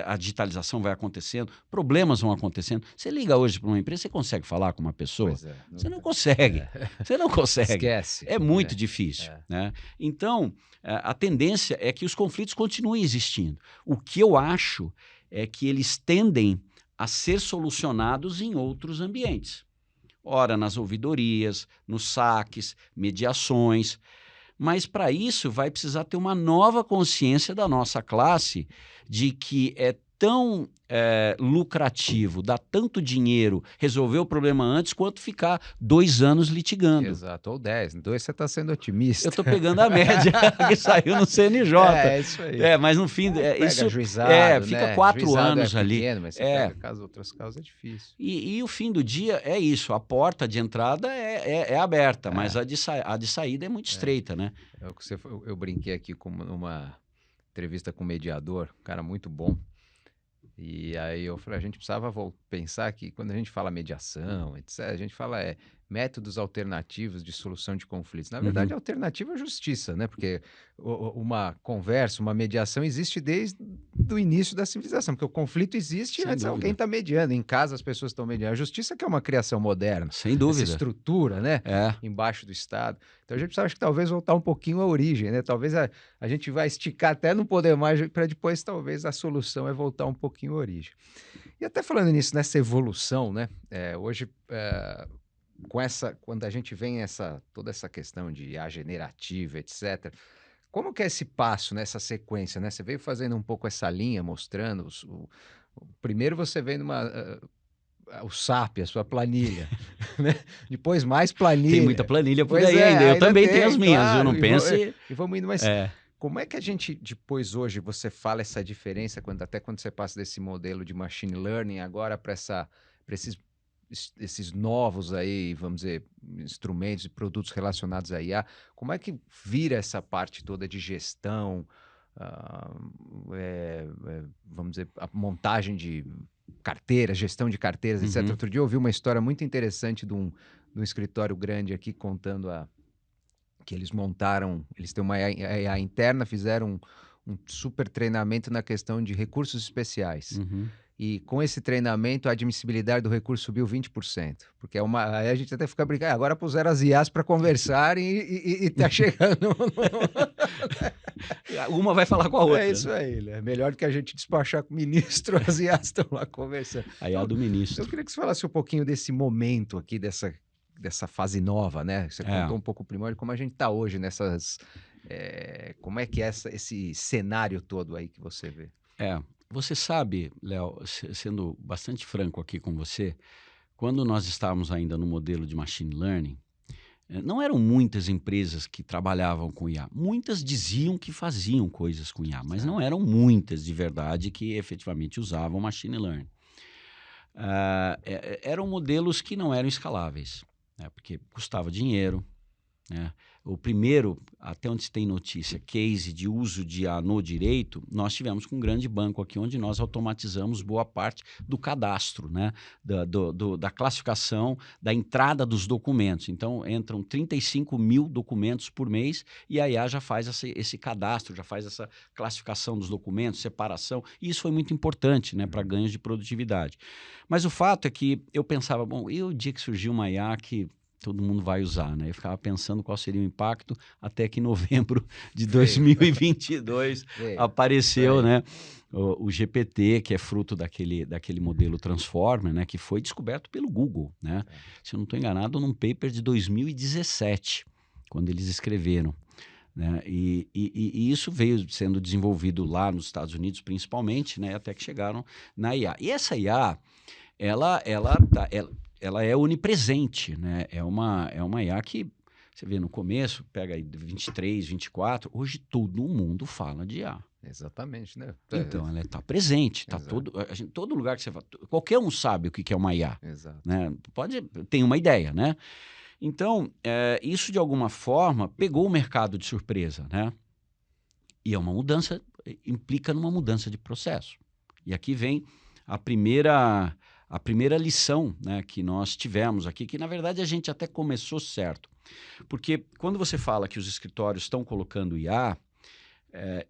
a digitalização vai acontecendo, problemas vão acontecendo. Você liga hoje para uma empresa, você consegue falar com uma pessoa? Pois é. Você não consegue. Você não consegue. Esquece. É muito difícil. Né? Então, a tendência é que os conflitos continuem existindo. O que eu acho é que eles tendem a ser solucionados em outros ambientes. Ora, nas ouvidorias, nos saques, mediações. Mas, para isso, vai precisar ter uma nova consciência da nossa classe de que é tão lucrativo, dá tanto dinheiro resolver o problema antes, quanto ficar 2 anos litigando. Exato, ou 10. 2 você está sendo otimista. Eu estou pegando a média que saiu no CNJ. É isso aí. Mas no fim... isso juizado, fica né? 4 juizado anos ali. Pequeno, mas você pega outras causas é difícil. E o fim do dia é isso, a porta de entrada é aberta, mas a de saída é muito estreita, né? Eu brinquei aqui com uma entrevista com um mediador, um cara muito bom. E aí eu falei, a gente precisava pensar que quando a gente fala mediação, etc., a gente fala métodos alternativos de solução de conflitos. Na verdade, a alternativa é a justiça, né? Porque uma conversa, uma mediação existe desde o início da civilização, porque o conflito existe Sem antes dúvida. Alguém está mediando, em casa as pessoas estão mediando. A justiça que é uma criação moderna. Sem dúvida. Essa estrutura, né? Embaixo do Estado. Então a gente precisa, acho que talvez, voltar um pouquinho à origem, né? Talvez a gente vai esticar até não poder mais, para depois talvez a solução é voltar um pouquinho à origem. E até falando nisso, nessa evolução, né? Hoje... quando a gente vem toda essa questão de IA generativa, etc., como que é esse passo, nessa sequência, né? Você veio fazendo um pouco essa linha, mostrando primeiro você vem o SAP, a sua planilha, né? Depois mais planilha. Tem muita planilha por Pois aí ainda. Eu também tenho as minhas, claro, eu não pense... E vamos indo, mas como é que a gente, depois hoje, você fala essa diferença, até quando você passa desse modelo de machine learning agora para esses novos aí, vamos dizer, instrumentos e produtos relacionados à IA, como é que vira essa parte toda de gestão, vamos dizer, a montagem de carteiras, gestão de carteiras, etc. Outro dia eu ouvi uma história muito interessante de um escritório grande aqui contando que eles têm uma IA interna, fizeram um super treinamento na questão de recursos especiais. E com esse treinamento, a admissibilidade do recurso subiu 20%. Porque aí a gente até fica brincando, agora puseram as IAs para conversar e tá chegando... Uma vai falar com a outra. É isso aí, né? Melhor do que a gente despachar com o ministro, as IAs estão lá conversando. A IA do ministro. Eu queria que você falasse um pouquinho desse momento aqui, dessa fase nova, né? Você contou um pouco o primórdio, como a gente está hoje nessas... como é que é esse cenário todo aí que você vê? Você sabe, Léo, sendo bastante franco aqui com você, quando nós estávamos ainda no modelo de machine learning, não eram muitas empresas que trabalhavam com IA. Muitas diziam que faziam coisas com IA, mas não eram muitas de verdade que efetivamente usavam machine learning. Eram modelos que não eram escaláveis, né, porque custava dinheiro. O primeiro, até onde se tem notícia, case de uso de IA no direito, nós tivemos com um grande banco aqui, onde nós automatizamos boa parte do cadastro, né? Da classificação, da entrada dos documentos. Então, entram 35 mil documentos por mês e a IA já faz esse cadastro, já faz essa classificação dos documentos, separação, e isso foi muito importante, né, para ganhos de produtividade. Mas o fato é que eu pensava, e o dia que surgiu uma IA que todo mundo vai usar, né? Eu ficava pensando qual seria o impacto, até que em novembro de 2022 apareceu, né, o GPT, que é fruto daquele modelo Transformer, né, que foi descoberto pelo Google, né? Se eu não estou enganado, num paper de 2017, quando eles escreveram. Né? E isso veio sendo desenvolvido lá nos Estados Unidos, principalmente, né, até que chegaram na IA. E essa IA, ela é onipresente, né? É uma IA que, você vê no começo, pega aí 23, 24, hoje todo mundo fala de IA. Exatamente, né? Então, ela está presente, tá todo lugar que você vai, qualquer um sabe o que é uma IA. Exato. Né? Tem uma ideia, né? Então, isso de alguma forma pegou o mercado de surpresa, né? E é uma mudança, implica numa mudança de processo. E aqui vem a primeira lição, né, que nós tivemos aqui, que na verdade a gente até começou certo. Porque quando você fala que os escritórios estão colocando IA,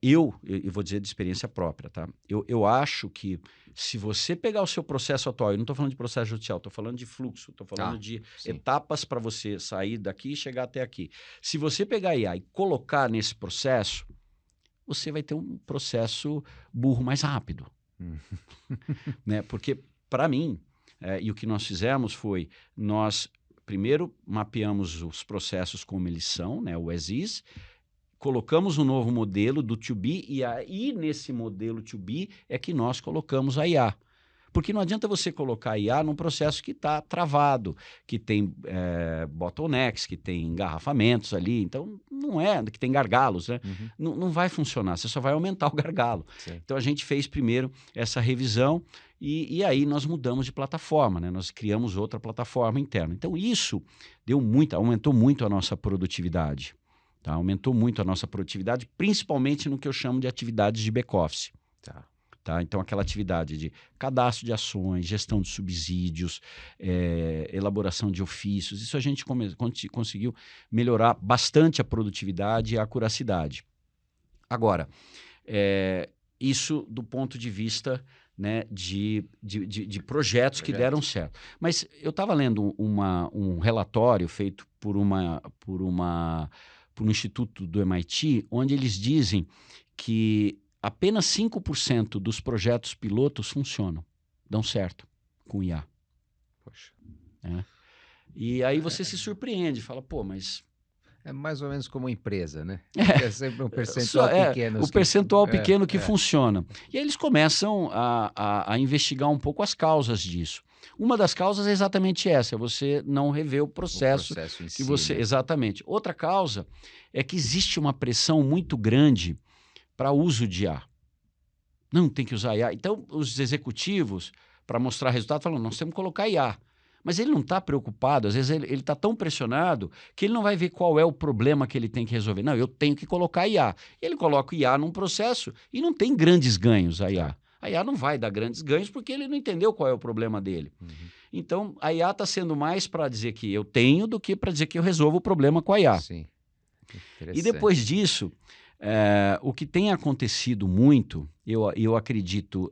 eu vou dizer de experiência própria, tá? Eu acho que se você pegar o seu processo atual, eu não estou falando de processo judicial, estou falando de fluxo, estou falando de sim. etapas para você sair daqui e chegar até aqui. Se você pegar a IA e colocar nesse processo, você vai ter um processo burro mais rápido. Né? Porque, para mim, e o que nós fizemos foi, nós primeiro mapeamos os processos como eles são, né, o as is, colocamos um novo modelo do to be, e aí nesse modelo to be é que nós colocamos a IA. Porque não adianta você colocar a IA num processo que está travado, que tem bottlenecks, que tem engarrafamentos ali, então não é, que tem gargalos, né? Não vai funcionar, você só vai aumentar o gargalo. Sim. Então a gente fez primeiro essa revisão e aí nós mudamos de plataforma, né? Nós criamos outra plataforma interna. Então isso aumentou muito a nossa produtividade. Tá? Aumentou muito a nossa produtividade, principalmente no que eu chamo de atividades de back-office. Tá? Então, aquela atividade de cadastro de ações, gestão de subsídios, elaboração de ofícios, isso a gente conseguiu melhorar bastante a produtividade e a acuracidade. Agora, isso do ponto de vista, né, de projetos que deram certo. Mas eu estava lendo um relatório feito por um instituto do MIT, onde eles dizem que apenas 5% dos projetos pilotos funcionam, dão certo com IA. Poxa. E aí você se surpreende, fala, pô, mas... É mais ou menos como empresa, né? É sempre um percentual pequeno. O percentual pequeno que funciona. E aí eles começam a investigar um pouco as causas disso. Uma das causas é exatamente essa, é você não rever o processo em que si, você... né? Exatamente. Outra causa é que existe uma pressão muito grande para uso de IA. Não, tem que usar IA. Então, os executivos, para mostrar resultado, falam, nós temos que colocar IA. Mas ele não está preocupado, às vezes ele está tão pressionado que ele não vai ver qual é o problema que ele tem que resolver. Não, eu tenho que colocar IA. E ele coloca o IA num processo e não tem grandes ganhos a IA. A IA não vai dar grandes ganhos porque ele não entendeu qual é o problema dele. Então, a IA está sendo mais para dizer que eu tenho do que para dizer que eu resolvo o problema com a IA. Sim. E depois disso, o que tem acontecido muito, eu acredito,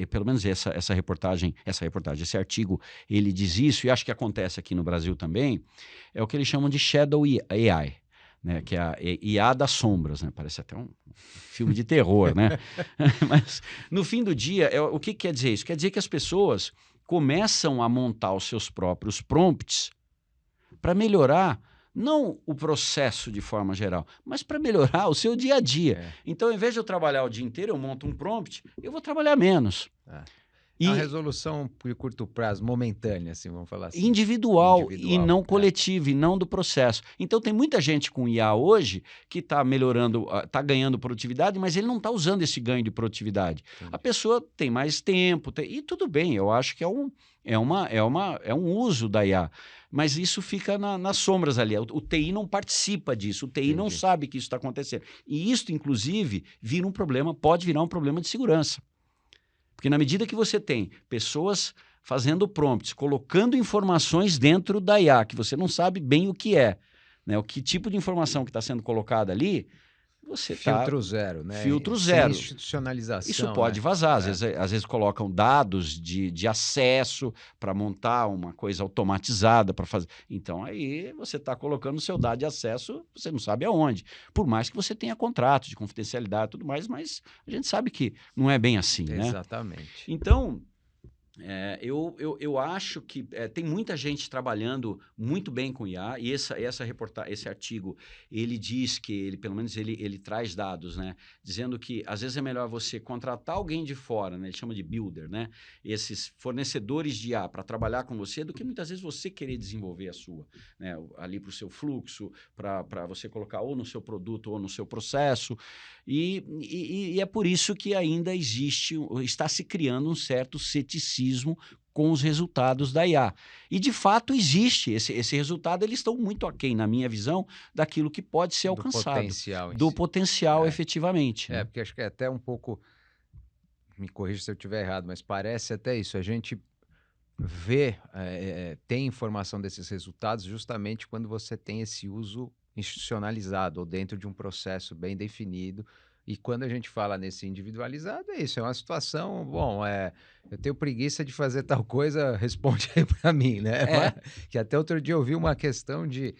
pelo menos essa reportagem, esse artigo, ele diz isso, e acho que acontece aqui no Brasil também, é o que eles chamam de Shadow AI, né, que é a IA das sombras, né? Parece até um filme de terror, né? Mas no fim do dia, o que quer dizer isso? Quer dizer que as pessoas começam a montar os seus próprios prompts para melhorar não o processo de forma geral, mas para melhorar o seu dia a dia. Então, ao invés de eu trabalhar o dia inteiro, eu monto um prompt, eu vou trabalhar menos. É uma resolução por curto prazo, momentânea, assim, vamos falar assim. Individual e não coletiva, e não do processo. Então, tem muita gente com IA hoje que está melhorando, está ganhando produtividade, mas ele não está usando esse ganho de produtividade. A pessoa tem mais tempo, e tudo bem, eu acho que é um uso da IA. Mas isso fica nas sombras ali. O TI não participa disso, o TI não sabe que isso está acontecendo. E isso, inclusive, pode virar um problema de segurança. Porque na medida que você tem pessoas fazendo prompts, colocando informações dentro da IA, que você não sabe bem o que é, né? O que tipo de informação que está sendo colocada ali, você filtro zero, né? Filtro zero. Sem institucionalização. Isso pode vazar. Às vezes colocam dados de acesso para montar uma coisa automatizada para fazer. Então, aí você está colocando o seu dado de acesso, você não sabe aonde. Por mais que você tenha contrato de confidencialidade e tudo mais, mas a gente sabe que não é bem assim, né? Exatamente. Então, eu acho que tem muita gente trabalhando muito bem com IA, e esse artigo, ele diz que, pelo menos ele traz dados, né, dizendo que às vezes é melhor você contratar alguém de fora, né, ele chama de builder, né, esses fornecedores de IA para trabalhar com você, do que muitas vezes você querer desenvolver a sua, né, ali para o seu fluxo, para você colocar ou no seu produto ou no seu processo, e é por isso que ainda está se criando um certo ceticismo com os resultados da IA. E, de fato, existe. Esse resultado, eles estão muito aquém, na minha visão, daquilo que pode ser alcançado. Do potencial, efetivamente. Porque acho que é até um pouco... me corrija se eu estiver errado, mas parece até isso. A gente vê, tem informação desses resultados justamente quando você tem esse uso institucionalizado ou dentro de um processo bem definido. E quando a gente fala nesse individualizado, é isso, é uma situação, bom, eu tenho preguiça de fazer tal coisa, responde aí para mim, né? É, Que até outro dia eu vi uma questão de,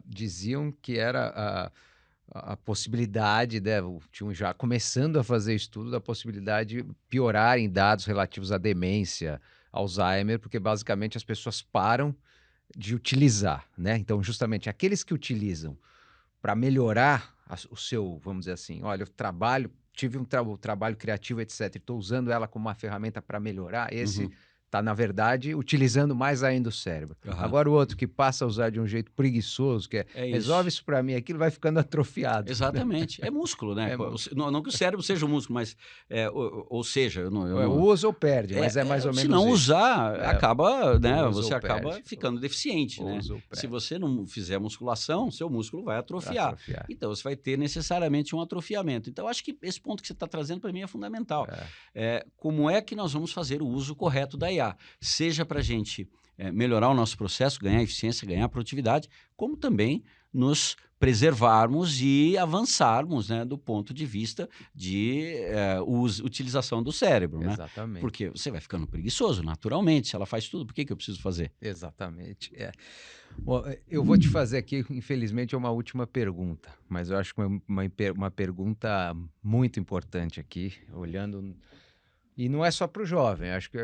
diziam que era a possibilidade, né, tinham já começando a fazer estudo da possibilidade de piorar em dados relativos à demência, Alzheimer, porque basicamente as pessoas param de utilizar, né? Então, justamente aqueles que utilizam para melhorar o seu, vamos dizer assim, olha, eu trabalho, tive um trabalho criativo, etc. Estou usando ela como uma ferramenta para melhorar. Esse uhum, está, na verdade, utilizando mais ainda o cérebro. aham, Agora, o outro que passa a usar de um jeito preguiçoso, que é é resolve isso. isso para mim, aquilo vai ficando atrofiado. Exatamente. É músculo, né? É, Não que o cérebro seja um músculo, mas, ou seja, eu não, usa ou perde, mas é mais ou se menos não isso. usar, É, acaba, né? usa ou Você acaba perde. ficando deficiente, Ou né? usa ou Se perde. você não fizer musculação, seu músculo vai atrofiar. Atrofiar. Então, você vai ter necessariamente um atrofiamento. Então, acho que esse ponto que você está trazendo para mim é fundamental. É, Como é que nós vamos fazer o uso correto da IA? Seja para a gente melhorar o nosso processo, ganhar eficiência, ganhar produtividade, como também nos preservarmos e avançarmos, né, do ponto de vista de utilização do cérebro, né? exatamente. Porque você vai ficando preguiçoso, naturalmente. Se ela faz tudo, por que eu preciso fazer? Exatamente. Bom, eu vou te fazer aqui, infelizmente, uma última pergunta, mas eu acho que uma pergunta muito importante aqui, olhando. E não é só para o jovem, acho que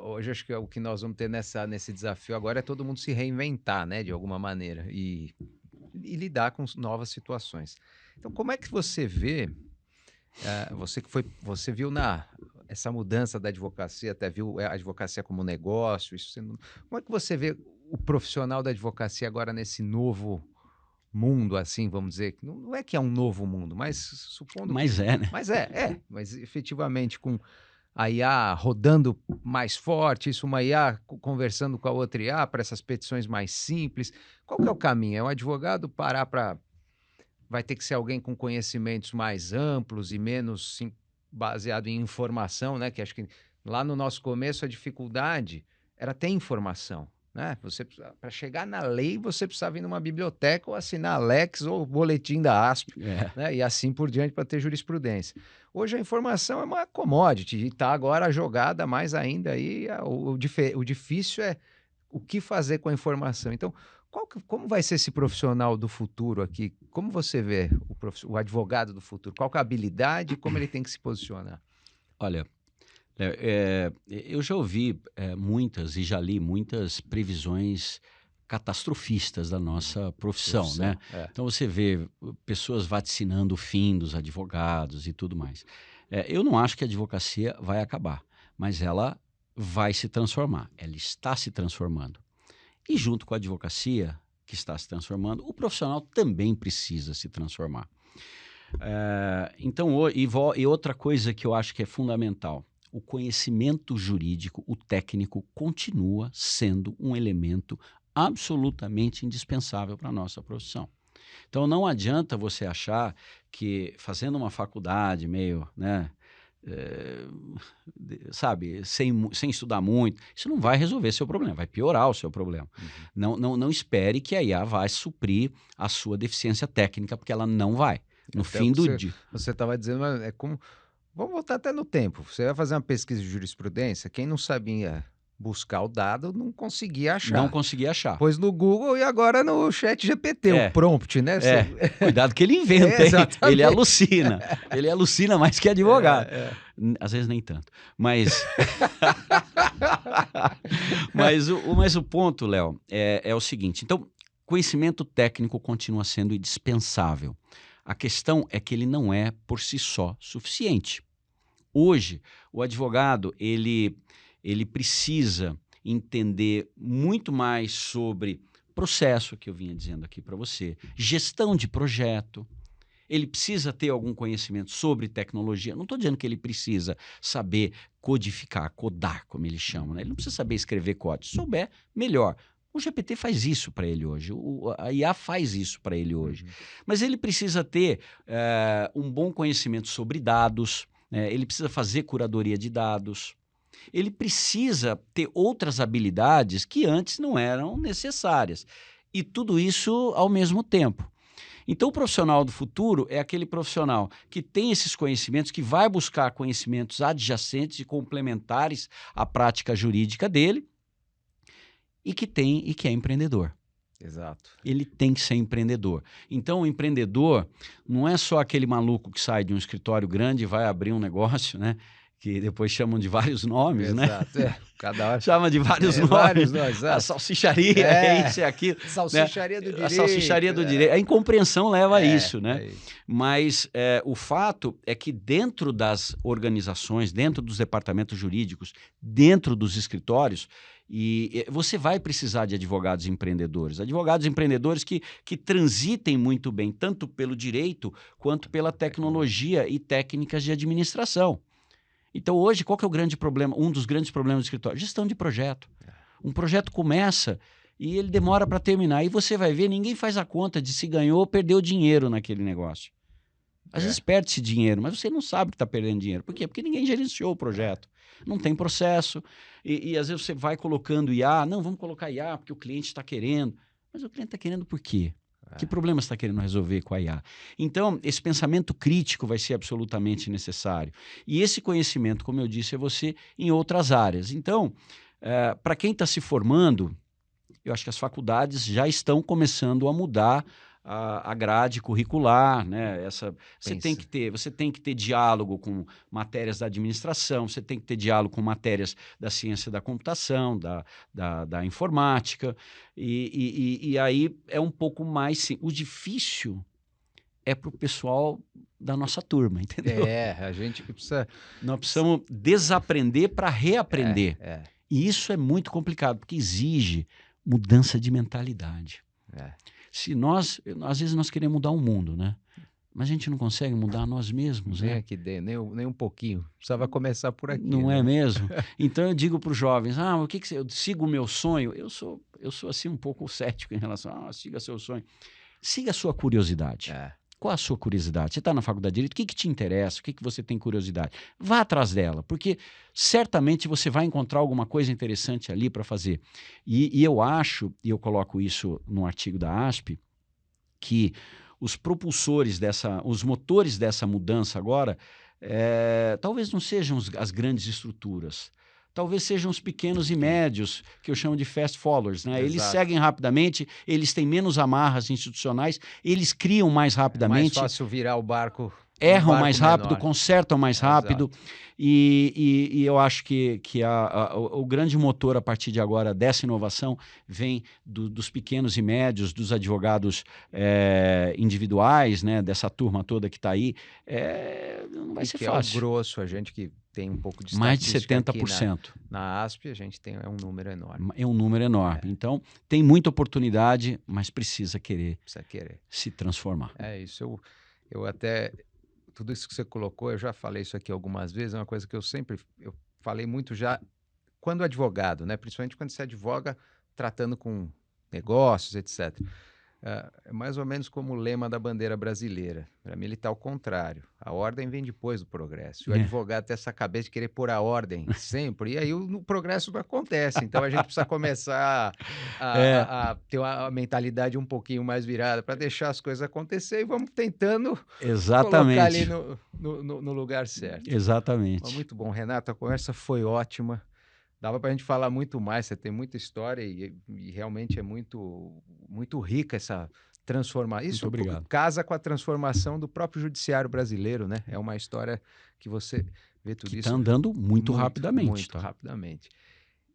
hoje acho que o que nós vamos ter nesse desafio agora é todo mundo se reinventar, né, de alguma maneira, e lidar com novas situações. Então, como é que você vê, você viu essa mudança da advocacia, até viu a advocacia como negócio, como é que você vê o profissional da advocacia agora nesse novo mundo, assim, vamos dizer, que não é que é um novo mundo, mas supondo que, Mas é, né? mas efetivamente com a IA rodando mais forte, isso uma IA conversando com a outra IA para essas petições mais simples. Qual que é o caminho? É um advogado parar para. Vai ter que ser alguém com conhecimentos mais amplos e menos baseado em informação, né? Que acho que lá no nosso começo a dificuldade era ter informação. Né? Para chegar na lei, você precisava ir numa biblioteca ou assinar a Lex ou o boletim da ASP, É. né? E assim por diante para ter jurisprudência. Hoje a informação é uma commodity e está agora jogada mais ainda aí. O difícil é o que fazer com a informação. Então, como vai ser esse profissional do futuro aqui? Como você vê o advogado do futuro? Qual que é a habilidade e como ele tem que se posicionar? Olha, eu já ouvi muitas e já li muitas previsões catastrofistas da nossa profissão, né? Profissão, é. Então você vê pessoas vaticinando o fim dos advogados e tudo mais. Eu não acho que a advocacia vai acabar, mas ela vai se transformar. Ela está se transformando. E junto com a advocacia, que está se transformando, o profissional também precisa se transformar. E outra coisa que eu acho que é fundamental, o conhecimento jurídico, o técnico, continua sendo um elemento absolutamente indispensável para a nossa profissão. Então não adianta você achar que fazendo uma faculdade meio, né, sabe, sem estudar muito, isso não vai resolver seu problema, vai piorar o seu problema. Não espere que a IA vai suprir a sua deficiência técnica, porque ela não vai. No Até fim o que do dia. você estava dizendo, mas é como. Vamos voltar até no tempo. Você vai fazer uma pesquisa de jurisprudência, quem não sabia buscar o dado não conseguia Não achar. consegui achar. Pôs no Google e agora no chat GPT, o É, prompt, né? Cuidado que ele inventa, hein? Ele Exatamente. alucina. Ele alucina mais que advogado. Às vezes nem tanto. Mas, mas o ponto, Léo, é o seguinte. Então, conhecimento técnico continua sendo indispensável. A questão é que ele não é, por si só, suficiente. Hoje, o advogado, ele precisa entender muito mais sobre processo, que eu vinha dizendo aqui para você, gestão de projeto. Ele precisa ter algum conhecimento sobre tecnologia. Não estou dizendo que ele precisa saber codificar, codar, como eles chamam, né? Ele não precisa saber escrever código. Se souber, melhor. O GPT faz isso para ele hoje, a IA faz isso para ele hoje. Mas ele precisa ter um bom conhecimento sobre dados, ele precisa fazer curadoria de dados, ele precisa ter outras habilidades que antes não eram necessárias. E tudo isso ao mesmo tempo. Então, o profissional do futuro é aquele profissional que tem esses conhecimentos, que vai buscar conhecimentos adjacentes e complementares à prática jurídica dele e que é empreendedor. Exato. Ele tem que ser empreendedor. Então, o empreendedor não é só aquele maluco que sai de um escritório grande e vai abrir um negócio, né? Que depois chamam de vários nomes, Exato. né? Cada hora. Chama de vários nomes. Vários nomes, A salsicharia, é isso, é aquilo. Salsicharia do direito. A salsicharia do direito. A incompreensão leva a isso, né? Isso. Mas o fato é que dentro das organizações, dentro dos departamentos jurídicos, dentro dos escritórios, você vai precisar de advogados empreendedores que transitem muito bem, tanto pelo direito quanto pela tecnologia e técnicas de administração. Então, hoje, qual que é o grande problema? Um dos grandes problemas do escritório? Gestão de projeto. Um projeto começa e ele demora para terminar. E você vai ver, ninguém faz a conta de se ganhou ou perdeu dinheiro naquele negócio. Às vezes perde-se dinheiro, mas você não sabe que está perdendo dinheiro. Por quê? Porque ninguém gerenciou o projeto. Não tem processo. E às vezes você vai colocando IA. Não, vamos colocar IA porque o cliente está querendo. Mas o cliente está querendo por quê? Que problema você está querendo resolver com a IA? Então, esse pensamento crítico vai ser absolutamente necessário. E esse conhecimento, como eu disse, é você em outras áreas. Então, para quem está se formando, eu acho que as faculdades já estão começando a mudar a grade curricular, né? Você tem que ter diálogo com matérias da administração, você tem que ter diálogo com matérias da ciência da computação, da informática, e aí é um pouco mais simples. O difícil é para o pessoal da nossa turma, entendeu? A gente precisa... Nós precisamos desaprender para reaprender. E isso é muito complicado, porque exige mudança de mentalidade. Às vezes nós queremos mudar o mundo, né? Mas a gente não consegue mudar nós mesmos, né? Aqui dentro, nem um pouquinho. Precisava começar por aqui. Não né? é mesmo? Então eu digo para os jovens, o que eu sigo o meu sonho? Eu sou assim um pouco cético em relação siga seu sonho. Siga a sua curiosidade. Qual a sua curiosidade? Você está na faculdade de Direito, o que te interessa? O que você tem curiosidade? Vá atrás dela, porque certamente você vai encontrar alguma coisa interessante ali para fazer. E eu acho, e eu coloco isso no artigo da ASP, que os propulsores os motores dessa mudança agora, talvez não sejam as grandes estruturas. Talvez sejam os pequenos e médios, que eu chamo de fast followers, né? Eles seguem rapidamente, eles têm menos amarras institucionais, eles criam mais rapidamente. É mais fácil virar o barco. Erram mais rápido, menor. Consertam mais rápido. E eu acho que o grande motor, a partir de agora, dessa inovação, vem dos pequenos e médios, dos advogados individuais, né? Dessa turma toda que está aí. Não vai ser fácil. É o grosso, a gente que tem um pouco de mais de estatística 70%. Aqui na ASP, a gente tem um número enorme. É um número enorme. Então, tem muita oportunidade, mas precisa querer se transformar. É isso. Eu até... Tudo isso que você colocou, eu já falei isso aqui algumas vezes, é uma coisa que eu falei muito já quando advogado, né? Principalmente quando você advoga tratando com negócios, etc. É mais ou menos como o lema da bandeira brasileira. Para mim, ele está ao contrário. A ordem vem depois do progresso. E o advogado tem essa cabeça de querer pôr a ordem sempre, e aí o progresso não acontece. Então, a gente precisa começar a ter uma mentalidade um pouquinho mais virada para deixar as coisas acontecer e vamos tentando colocar ali no lugar certo. Exatamente. Mas muito bom, Renato, a conversa foi ótima. Dava para a gente falar muito mais, você tem muita história e realmente é muito, muito rica essa transformação. Isso casa com a transformação do próprio judiciário brasileiro, né? É uma história que você vê tudo isso. Está andando muito rapidamente. Muito rapidamente.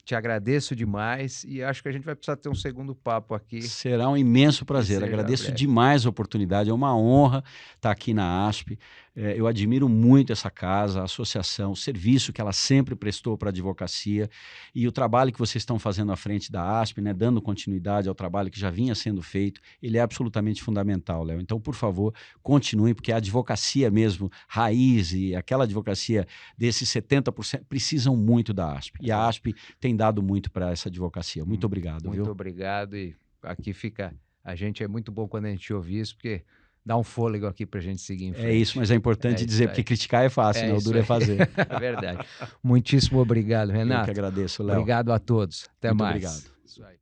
Te agradeço demais e acho que a gente vai precisar ter um segundo papo aqui. Será um imenso prazer. Agradeço demais a oportunidade. É uma honra estar aqui na ASP. Eu admiro muito essa casa, a associação, o serviço que ela sempre prestou para a advocacia e o trabalho que vocês estão fazendo à frente da ASP, né, dando continuidade ao trabalho que já vinha sendo feito. Ele é absolutamente fundamental, Léo. Então, por favor, continuem, porque a advocacia mesmo, raiz e aquela advocacia desses 70% precisam muito da ASP. E a ASP tem dado muito para essa advocacia. Muito obrigado. Muito obrigado e aqui fica... A gente é muito bom quando a gente ouve isso, porque dá um fôlego aqui para a gente seguir em frente. É isso, mas é importante dizer, porque criticar é fácil, né? O duro é fazer. É verdade. Muitíssimo obrigado, Renato. Eu que agradeço, Léo. Obrigado a todos. Até Muito mais. obrigado. Isso aí.